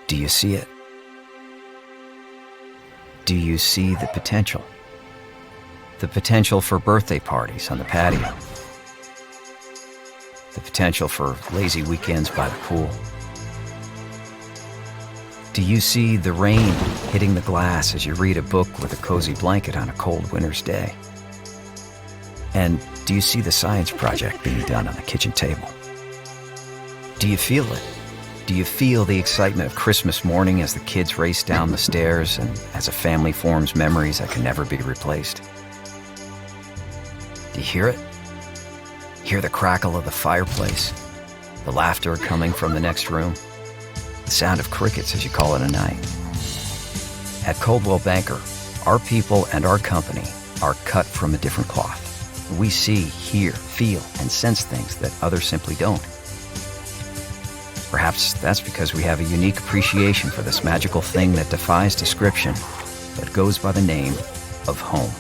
Do you see it? Do you see the potential? The potential for birthday parties on the patio. The potential for lazy weekends by the pool. Do you see the rain hitting the glass as you read a book with a cozy blanket on a cold winter's day? And do you see the science project being done on the kitchen table? Do you feel it? Do you feel the excitement of Christmas morning as the kids race down the stairs and as a family forms memories that can never be replaced? Do you hear it? Hear the crackle of the fireplace, the laughter coming from the next room, the sound of crickets as you call it a night. At Coldwell Banker, our people and our company are cut from a different cloth. We see, hear, feel, and sense things that others simply don't. Perhaps that's because we have a unique appreciation for this magical thing that defies description, but goes by the name of home.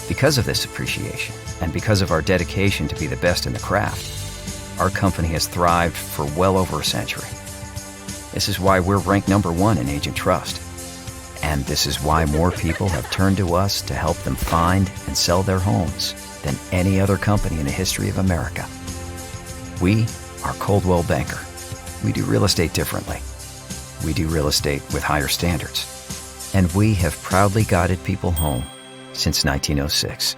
Because of this appreciation, and because of our dedication to be the best in the craft, our company has thrived for well over a century. This is why we're ranked #1 in agent trust. And this is why more people have turned to us to help them find and sell their homes than any other company in the history of America. We are Coldwell Banker. We do real estate differently. We do real estate with higher standards. And we have proudly guided people home since 1906.